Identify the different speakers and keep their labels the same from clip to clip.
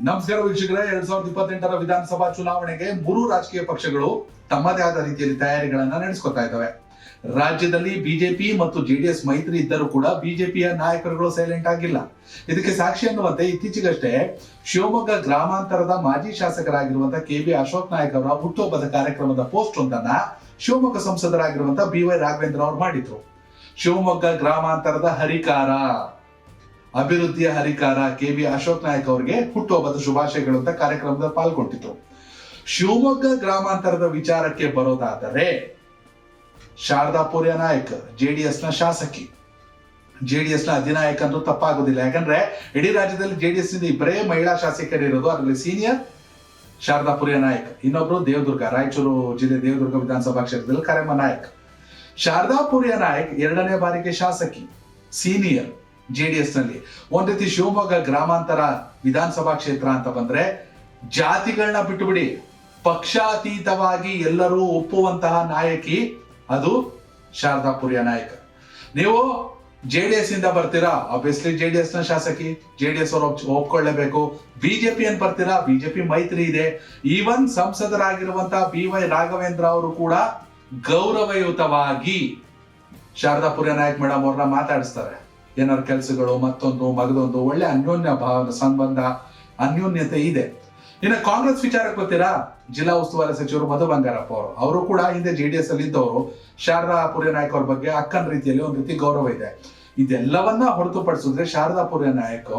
Speaker 1: ನಮಸ್ಕಾರ ವೀಕ್ಷಕರೇ, 2028ರ ವಿಧಾನಸಭಾ ಚುನಾವಣೆಗೆ ಮೂರು ರಾಜಕೀಯ ಪಕ್ಷಗಳು ತಮ್ಮದೇ ಆದ ರೀತಿಯಲ್ಲಿ ತಯಾರಿಗಳನ್ನ ನಡೆಸ್ಕೊತಾ ಇದ್ದಾವೆ. ರಾಜ್ಯದಲ್ಲಿ ಬಿಜೆಪಿ ಮತ್ತು ಜೆಡಿಎಸ್ ಮೈತ್ರಿ ಇದ್ದರೂ ಕೂಡ ಬಿಜೆಪಿಯ ನಾಯಕರುಗಳು ಸೈಲೆಂಟ್ ಆಗಿಲ್ಲ. ಇದಕ್ಕೆ ಸಾಕ್ಷಿ ಅನ್ನುವಂತೆ ಇತ್ತೀಚೆಗಷ್ಟೇ ಶಿವಮೊಗ್ಗ ಗ್ರಾಮಾಂತರದ ಮಾಜಿ ಶಾಸಕರಾಗಿರುವಂತಹ ಕೆ.ಬಿ. ಅಶೋಕ್ ನಾಯಕ್ ಅವರ ಹುಟ್ಟುಹಬ್ಬದ ಕಾರ್ಯಕ್ರಮದ ಪೋಸ್ಟ್ ಒಂದನ್ನ ಶಿವಮೊಗ್ಗ ಸಂಸದರಾಗಿರುವಂತಹ ಬಿ.ವೈ. ರಾಘವೇಂದ್ರ ಅವರು ಮಾಡಿದ್ರು. ಶಿವಮೊಗ್ಗ ಗ್ರಾಮಾಂತರದ ಹರಿಕಾರ, ಅಭಿವೃದ್ಧಿಯ ಹರಿಕಾರ ಕೆ.ಬಿ. ಅಶೋಕ್ ನಾಯಕ್ ಅವರಿಗೆ ಹುಟ್ಟುಹಬ್ಬದ ಶುಭಾಶಯಗಳು ಅಂತ ಕಾರ್ಯಕ್ರಮದಲ್ಲಿ ಪಾಲ್ಗೊಂಡಿದ್ರು. ಶಿವಮೊಗ್ಗ ಗ್ರಾಮಾಂತರದ ವಿಚಾರಕ್ಕೆ ಬರೋದಾದರೆ, ಶಾರದಾ ಪೂರ್ಯ ನಾಯಕ್ ಜೆಡಿಎಸ್ ನ ಶಾಸಕಿ, ಜೆಡಿಎಸ್ ನ ಅಧಿನಾಯಕ ಅಂತೂ ತಪ್ಪಾಗೋದಿಲ್ಲ. ಯಾಕಂದ್ರೆ ಇಡೀ ರಾಜ್ಯದಲ್ಲಿ ಜೆಡಿಎಸ್ ನಿಂದ ಇಬ್ಬರೇ ಮಹಿಳಾ ಶಾಸಕರಿರೋದು. ಅದರಲ್ಲಿ ಸೀನಿಯರ್ ಶಾರದಾ ಪೂರ್ಯ ನಾಯಕ್, ಇನ್ನೊಬ್ರು ದೇವದುರ್ಗ, ರಾಯಚೂರು ಜಿಲ್ಲೆ ದೇವದುರ್ಗ ವಿಧಾನಸಭಾ ಕ್ಷೇತ್ರದಲ್ಲಿ ಕರೆಮ್ಮ ನಾಯಕ್. ಶಾರದಾ ಪೂರ್ಯ ನಾಯಕ್ 2ನೇ ಬಾರಿಗೆ ಶಾಸಕಿ, ಸೀನಿಯರ್ ಜೆಡಿಎಸ್ ನಲ್ಲಿ. ಒಂದ್ ರೀತಿ ಶಿವಮೊಗ್ಗ ಗ್ರಾಮಾಂತರ ವಿಧಾನಸಭಾ ಕ್ಷೇತ್ರ ಅಂತ ಬಂದ್ರೆ ಜಾತಿಗಳನ್ನ ಬಿಟ್ಟುಬಿಡಿ, ಪಕ್ಷಾತೀತವಾಗಿ ಎಲ್ಲರೂ ಒಪ್ಪುವಂತಹ ನಾಯಕಿ ಅದು ಶಾರದಾ ಪೂರ್ಯ ನಾಯಕ್. ನೀವು ಜೆಡಿಎಸ್ ಇಂದ ಬರ್ತೀರಾ, ಆಬ್ವಿಯಸ್ಲಿ ಜೆಡಿಎಸ್ ನ ಶಾಸಕಿ, ಜೆಡಿಎಸ್ ಅವರು ಒಪ್ಕೊಳ್ಳೇಬೇಕು. ಬಿಜೆಪಿ ಅಂತ ಬರ್ತೀರಾ, ಬಿಜೆಪಿ ಮೈತ್ರಿ ಇದೆ. Even ಸಂಸದರಾಗಿರುವಂತಹ B Y. ರಾಘವೇಂದ್ರ ಅವರು ಕೂಡ ಗೌರವಯುತವಾಗಿ ಶಾರದಾ ಪೂರ್ಯ ನಾಯಕ್ ಮೇಡಮ್ ಅವ್ರನ್ನ ಮಾತಾಡಿಸ್ತಾರೆ. ಏನಾದ್ರು ಕೆಲಸಗಳು, ಮತ್ತೊಂದು ಮಗದೊಂದು, ಒಳ್ಳೆ ಅನ್ಯೋನ್ಯ ಭಾವನೆ, ಸಂಬಂಧ, ಅನ್ಯೋನ್ಯತೆ ಇದೆ. ಇನ್ನು ಕಾಂಗ್ರೆಸ್ ವಿಚಾರಕ್ಕೆ ಗೊತ್ತೀರಾ, ಜಿಲ್ಲಾ ಉಸ್ತುವಾರಿ ಸಚಿವರು ಮಧು ಬಂಗಾರಪ್ಪ ಅವರು ಕೂಡ ಹಿಂದೆ ಜೆಡಿಎಸ್ ಅಲ್ಲಿ ಇದ್ದವರು. ಶಾರದಾ ಪೂರ್ಯ ನಾಯಕ್ ಅವ್ರ ಬಗ್ಗೆ ಅಕ್ಕನ ರೀತಿಯಲ್ಲಿ ಒಂದು ರೀತಿ ಗೌರವ ಇದೆ. ಇದೆಲ್ಲವನ್ನ ಹೊರತುಪಡಿಸಿದ್ರೆ ಶಾರದಾ ಪೂರ್ಯ ನಾಯಕ್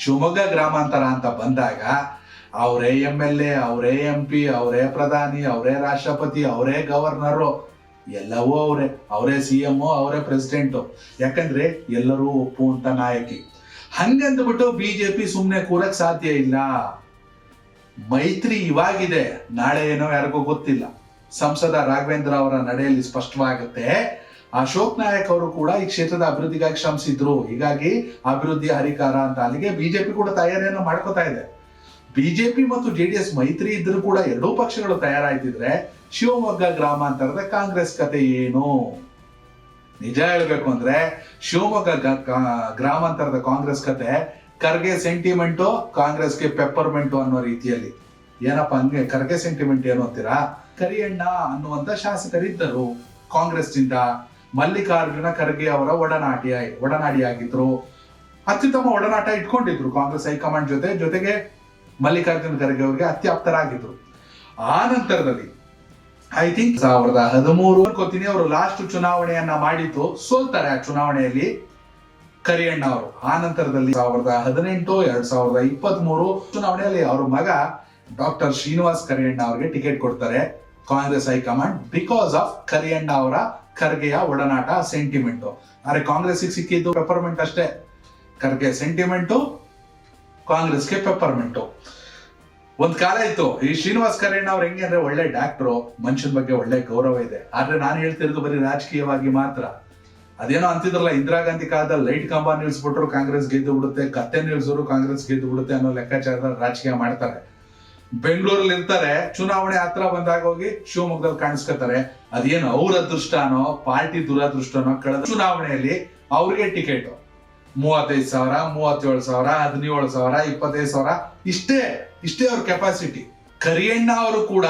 Speaker 1: ಶಿವಮೊಗ್ಗ ಗ್ರಾಮಾಂತರ ಅಂತ ಬಂದಾಗ ಅವರೇ MLA, ಅವರೇ MP, ಅವರೇ ಪ್ರಧಾನಿ, ಅವರೇ ರಾಷ್ಟ್ರಪತಿ, ಅವರೇ ಗವರ್ನರು, ಎಲ್ಲವೂ ಅವರೇ CM, ಅವರೇ ಪ್ರೆಸಿಡೆಂಟ್. ಯಾಕಂದ್ರೆ ಎಲ್ಲರೂ ಒಪ್ಪುವಂತ ನಾಯಕಿ. ಹಂಗಂದ್ಬಿಟ್ಟು ಬಿಜೆಪಿ ಸುಮ್ನೆ ಕೂರಕ್ ಸಾಧ್ಯ ಇಲ್ಲ. ಮೈತ್ರಿ ಇವಾಗಿದೆ, ನಾಳೆ ಏನೋ ಯಾರಿಗೂ ಗೊತ್ತಿಲ್ಲ. ಸಂಸದ ರಾಘವೇಂದ್ರ ಅವರ ನಡೆಯಲ್ಲಿ ಸ್ಪಷ್ಟವಾಗುತ್ತೆ. ಅಶೋಕ್ ನಾಯಕ್ ಅವರು ಕೂಡ ಈ ಕ್ಷೇತ್ರದ ಅಭಿವೃದ್ಧಿಗಾಗಿ ಶ್ರಮಿಸಿದ್ರು. ಹೀಗಾಗಿ ಅಭಿವೃದ್ಧಿ ಹರಿಕಾರ ಅಂತ ಅಲ್ಲಿಗೆ ಬಿಜೆಪಿ ಕೂಡ ತಯಾರಿಯನ್ನು ಮಾಡ್ಕೋತಾ ಇದೆ. ಬಿಜೆಪಿ ಮತ್ತು ಜೆಡಿಎಸ್ ಮೈತ್ರಿ ಇದ್ರೂ ಕೂಡ ಎರಡೂ ಪಕ್ಷಗಳು ತಯಾರಾಯ್ತಿದ್ರೆ ಶಿವಮೊಗ್ಗ ಗ್ರಾಮಾಂತರದ ಕಾಂಗ್ರೆಸ್ ಕತೆ ಏನು? ನಿಜ ಹೇಳ್ಬೇಕು ಅಂದ್ರೆ ಶಿವಮೊಗ್ಗ ಗ್ರಾಮಾಂತರದ ಕಾಂಗ್ರೆಸ್ ಕತೆ ಖರ್ಗೆ ಸೆಂಟಿಮೆಂಟು, ಕಾಂಗ್ರೆಸ್ಗೆ ಪೆಪ್ಪರ್ಮೆಂಟು ಅನ್ನೋ ರೀತಿಯಲ್ಲಿ. ಏನಪ್ಪಾ ಹಂಗೆ ಖರ್ಗೆ ಸೆಂಟಿಮೆಂಟ್ ಏನು ಅಂತೀರಾ? ಕರಿಯಣ್ಣ ಅನ್ನುವಂತ ಶಾಸಕರಿದ್ದರು ಕಾಂಗ್ರೆಸ್ ನಿಂದ. ಮಲ್ಲಿಕಾರ್ಜುನ ಖರ್ಗೆ ಅವರ ಒಡನಾಡಿಯಾಗಿದ್ರು. ಅತ್ಯುತ್ತಮ ಒಡನಾಟ ಇಟ್ಕೊಂಡಿದ್ರು ಕಾಂಗ್ರೆಸ್ ಹೈಕಮಾಂಡ್ ಜೊತೆಗೆ ಮಲ್ಲಿಕಾರ್ಜುನ ಖರ್ಗೆ ಅವರಿಗೆ ಅತ್ಯಾಪ್ತರಾಗಿದ್ರು. ಆ ನಂತರದಲ್ಲಿ ಐ ಥಿಂಕ್ 2013 ಗೊತ್ತೀನಿ, ಅವರು ಲಾಸ್ಟ್ ಚುನಾವಣೆಯನ್ನ ಮಾಡಿದ್ದು, ಸೋಲ್ತಾರೆ ಆ ಚುನಾವಣೆಯಲ್ಲಿ ಕರಿಯಣ್ಣ ಅವರು. ಆ ನಂತರದಲ್ಲಿ 2018, 2023 ಚುನಾವಣೆಯಲ್ಲಿ ಅವ್ರ ಮಗ ಡಾಕ್ಟರ್ ಶ್ರೀನಿವಾಸ್ ಕರಿಯಣ್ಣ ಅವರಿಗೆ ಟಿಕೆಟ್ ಕೊಡ್ತಾರೆ Congress high command, because of Kariyanna ಅವರ ಖರ್ಗೆಯ ಒಡನಾಟ, ಸೆಂಟಿಮೆಂಟು. ಆದ್ರೆ ಕಾಂಗ್ರೆಸ್ಗೆ ಸಿಕ್ಕಿದ್ದು ಪೆಪ್ಪರ್ಮೆಂಟ್ ಅಷ್ಟೇ. ಖರ್ಗೆ ಸೆಂಟಿಮೆಂಟು, ಕಾಂಗ್ರೆಸ್ಗೆ ಪೆಪ್ಪರ್ಮೆಂಟು. ಒಂದ್ ಕಾಲ ಇತ್ತು. ಈ ಶ್ರೀನಿವಾಸ್ ಕರಿಯಣ್ಣ ಅವ್ರು ಹೆಂಗೆ ಅಂದ್ರೆ ಒಳ್ಳೆ ಡಾಕ್ಟ್ರು, ಮನುಷ್ಯನ ಬಗ್ಗೆ ಒಳ್ಳೆ ಗೌರವ ಇದೆ. ಆದ್ರೆ ನಾನು ಹೇಳ್ತಿರೋದು ಬರೀ ರಾಜಕೀಯವಾಗಿ ಮಾತ್ರ. ಅದೇನೋ ಅಂತಿದ್ರಲ್ಲ, ಇಂದಿರಾ ಗಾಂಧಿ ಕಾಲದಲ್ಲಿ ಲೈಟ್ ಕಂಬ ನಿಲ್ಸ್ಬಿಟ್ರು ಕಾಂಗ್ರೆಸ್ ಗೆದ್ದು ಬಿಡುತ್ತೆ, ಕತ್ತೆ ನಿಲ್ಸೋರು ಕಾಂಗ್ರೆಸ್ ಗೆದ್ದು ಬಿಡುತ್ತೆ ಅನ್ನೋ ಲೆಕ್ಕಾಚಾರದಲ್ಲಿ ರಾಜಕೀಯ ಮಾಡ್ತಾರೆ. ಬೆಂಗಳೂರಲ್ಲಿ ಇರ್ತಾರೆ, ಚುನಾವಣೆ ಹತ್ರ ಬಂದಾಗ ಹೋಗಿ ಶಿವಮೊಗ್ಗದಲ್ಲಿ ಕಾಣಿಸ್ಕೊತಾರೆ. ಅದೇನು ಅವ್ರ ಅದೃಷ್ಟನೋ ಪಾರ್ಟಿ ದುರದೃಷ್ಟನೋ, ಕಳೆದ ಚುನಾವಣೆಯಲ್ಲಿ ಅವ್ರಿಗೆ ಟಿಕೆಟ್ 35,000, 37,000, 17,000, 25,000, ಇಷ್ಟೇ ಅವ್ರ ಕೆಪಾಸಿಟಿ. ಕರಿಯಣ್ಣ ಅವರು ಕೂಡ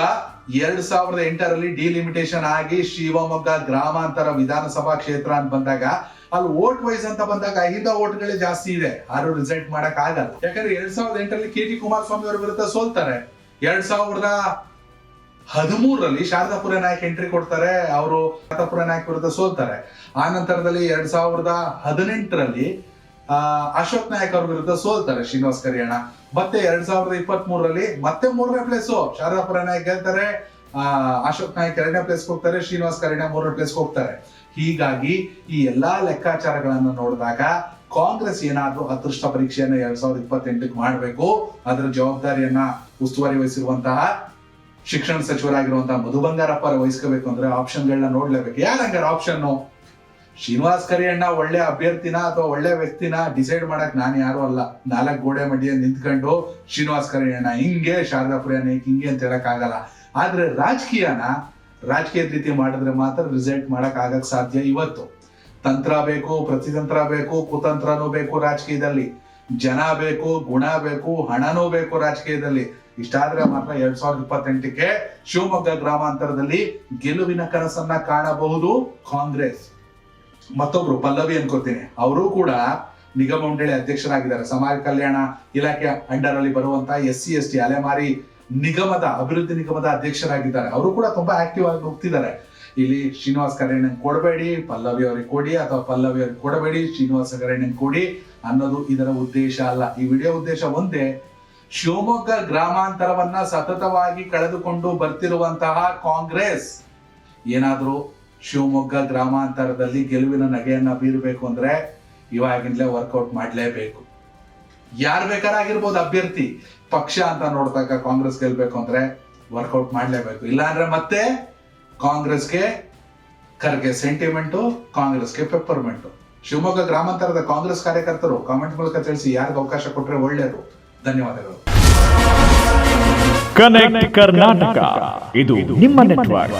Speaker 1: 2008ರಲ್ಲಿ ಡಿಲಿಮಿಟೇಷನ್ ಆಗಿ ಶಿವಮೊಗ್ಗ ಗ್ರಾಮಾಂತರ ವಿಧಾನಸಭಾ ಕ್ಷೇತ್ರ ಅಂತ ಬಂದಾಗ ಅಲ್ಲಿ ವೋಟ್ ವೈಸ್ ಅಂತ ಬಂದಾಗ ಅಹಿಂದ ವೋಟ್ಗಳೇ ಜಾಸ್ತಿ ಇದೆ. ಯಾರು ರಿಸಲ್ಟ್ ಮಾಡಕ್ ಆಗಲ್ಲ. ಯಾಕಂದ್ರೆ 2008ರಲ್ಲಿ ಕೆ.ಜಿ. ಕುಮಾರಸ್ವಾಮಿ ಅವರ ವಿರುದ್ಧ ಸೋಲ್ತಾರೆ. 2013ರಲ್ಲಿ ಶಾರದಾ ಪೂರ್ಯ ನಾಯಕ್ ಎಂಟ್ರಿ ಕೊಡ್ತಾರೆ, ಅವರು ಶಾರದಾ ಪೂರ್ಯ ನಾಯಕ್ ವಿರುದ್ಧ ಸೋಲ್ತಾರೆ. ಆ ನಂತರದಲ್ಲಿ 2018ರಲ್ಲಿ ಅಶೋಕ್ ನಾಯಕ್ ಅವ್ರ ವಿರುದ್ಧ ಸೋಲ್ತಾರೆ ಶ್ರೀನಿವಾಸ್ ಕರಿಯಣ್ಣ. ಮತ್ತೆ 2023ರಲ್ಲಿ ಮತ್ತೆ 3ನೇ ಪ್ಲೇಸ್ ಶಾರದಾ ಪೂರ್ಯ ನಾಯಕ್ ಗೆಲ್ತಾರೆ, ಅಶೋಕ್ ನಾಯಕ್ 2ನೇ ಪ್ಲೇಸ್ ಹೋಗ್ತಾರೆ, ಶ್ರೀನಿವಾಸ್ ಕರಿಯಣ್ಣ 3ನೇ ಪ್ಲೇಸ್ ಹೋಗ್ತಾರೆ. ಹೀಗಾಗಿ ಈ ಎಲ್ಲಾ ಲೆಕ್ಕಾಚಾರಗಳನ್ನ ನೋಡಿದಾಗ ಕಾಂಗ್ರೆಸ್ ಏನಾದ್ರೂ ಅದೃಷ್ಟ ಪರೀಕ್ಷೆಯನ್ನ 2028ಕ್ಕೆ ಮಾಡಬೇಕು. ಅದರ ಜವಾಬ್ದಾರಿಯನ್ನ ಉಸ್ತುವಾರಿ ವಹಿಸಿರುವಂತಹ ಶಿಕ್ಷಣ ಸಚಿವರಾಗಿರುವಂತಹ ಮಧು ಬಂಗಾರಪ್ಪ ವಹಿಸ್ಕೋಬೇಕು. ಅಂದ್ರೆ ಆಪ್ಷನ್ಗಳನ್ನ ನೋಡ್ಲೇಬೇಕು. ಯಾರಂಗಾರ ಆಪ್ಷನ್? ಶ್ರೀನಿವಾಸ್ ಕರಿಯಣ್ಣ ಒಳ್ಳೆ ಅಭ್ಯರ್ಥಿನ ಅಥವಾ ಒಳ್ಳೆ ವ್ಯಕ್ತಿನ ಡಿಸೈಡ್ ಮಾಡಕ್ ನಾನು ಯಾರು ಅಲ್ಲ. 4 ಗೋಡೆ ಮಧ್ಯೆ ನಿಂತ್ಕೊಂಡು ಶ್ರೀನಿವಾಸ್ ಕರಿಯಣ್ಣ ಹಿಂಗೆ, ಶಾರದಾ ಪೂರ್ಯ ನಾಯಕ್ ಹಿಂಗೆ ಅಂತ ಹೇಳಕ್ ಆಗಲ್ಲ. ಆದ್ರೆ ರಾಜಕೀಯದ ರೀತಿ ಮಾಡಿದ್ರೆ ಮಾತ್ರ ರಿಸಲ್ಟ್ ಮಾಡಕ್ ಸಾಧ್ಯ. ಇವತ್ತು ತಂತ್ರ ಬೇಕು, ಪ್ರತಿತಂತ್ರ ಬೇಕು, ಕುತಂತ್ರನೂ ಬೇಕು ರಾಜಕೀಯದಲ್ಲಿ. ಜನ ಬೇಕು, ಗುಣ ಬೇಕು, ಹಣನೂ ಬೇಕು ರಾಜಕೀಯದಲ್ಲಿ. ಇಷ್ಟಾದ್ರೆ ಮಾತ್ರ 2028ಕ್ಕೆ ಶಿವಮೊಗ್ಗ ಗ್ರಾಮಾಂತರದಲ್ಲಿ ಗೆಲುವಿನ ಕನಸನ್ನ ಕಾಣಬಹುದು ಕಾಂಗ್ರೆಸ್. ಮತ್ತೊಬ್ರು ಪಲ್ಲವಿ ಅನ್ಕೋತೀನಿ, ಅವರು ಕೂಡ ನಿಗಮ ಮಂಡಳಿ ಅಧ್ಯಕ್ಷರಾಗಿದ್ದಾರೆ. ಸಮಾಜ ಕಲ್ಯಾಣ ಇಲಾಖೆ ಅಂಡರ್ ಅಲ್ಲಿ ಬರುವಂತ SC/ST ಅಲೆಮಾರಿ ನಿಗಮದ ಅಭಿವೃದ್ಧಿ ನಿಗಮದ ಅಧ್ಯಕ್ಷರಾಗಿದ್ದಾರೆ. ಅವರು ಕೂಡ ತುಂಬಾ ಆಕ್ಟಿವ್ ಆಗಿ ಹೋಗ್ತಿದ್ದಾರೆ. ಇಲ್ಲಿ ಶ್ರೀನಿವಾಸ್ ಕರೇಣನ್ ಕೊಡಬೇಡಿ, ಪಲ್ಲವಿ ಅವ್ರಿಗೆ ಕೊಡಿ, ಅಥವಾ ಪಲ್ಲವಿ ಅವ್ರಿಗೆ ಕೊಡಬೇಡಿ, ಶ್ರೀನಿವಾಸ ಕರೇಣನ್ ಕೊಡಿ ಅನ್ನೋದು ಇದರ ಉದ್ದೇಶ ಅಲ್ಲ. ಈ ವಿಡಿಯೋ ಉದ್ದೇಶ ಒಂದೇ, ಶಿವಮೊಗ್ಗ ಗ್ರಾಮಾಂತರವನ್ನ ಸತತವಾಗಿ ಕಳೆದುಕೊಂಡು ಬರ್ತಿರುವಂತಹ ಕಾಂಗ್ರೆಸ್ ಏನಾದ್ರೂ ಶಿವಮೊಗ್ಗ ಗ್ರಾಮಾಂತರದಲ್ಲಿ ಗೆಲುವಿನ ನಗೆಯನ್ನ ಬೀರಬೇಕು ಅಂದ್ರೆ ಇವಾಗಿಂದಲೇ ವರ್ಕೌಟ್ ಮಾಡಲೇಬೇಕು. ಯಾರು ಬೇಕಾರಾಗಿರ್ಬೋದು ಅಭ್ಯರ್ಥಿ, ಪಕ್ಷ ಅಂತ ನೋಡಿದಾಗ ಕಾಂಗ್ರೆಸ್ ಗೆಲ್ಬೇಕು ಅಂದ್ರೆ ವರ್ಕೌಟ್ ಮಾಡಲೇಬೇಕು. ಇಲ್ಲಾಂದ್ರೆ ಮತ್ತೆ ಕಾಂಗ್ರೆಸ್ಗೆ ಖರ್ಗೆ ಸೆಂಟಿಮೆಂಟು, ಕಾಂಗ್ರೆಸ್ಗೆ ಪೆಪ್ಪರ್ಮೆಂಟು. ಶಿವಮೊಗ್ಗ ಗ್ರಾಮಾಂತರದ ಕಾಂಗ್ರೆಸ್ ಕಾರ್ಯಕರ್ತರು ಕಾಮೆಂಟ್ ಮೂಲಕ ತಿಳಿಸಿ, ಯಾರಿಗೆ ಅವಕಾಶ ಕೊಟ್ಟರೆ ಒಳ್ಳೆಯದು. ಧನ್ಯವಾದಗಳು.
Speaker 2: ಕನೆಕ್ಟ್ ಕರ್ನಾಟಕ, ಇದು ನಿಮ್ಮ ನೆಟ್ವರ್ಕ್.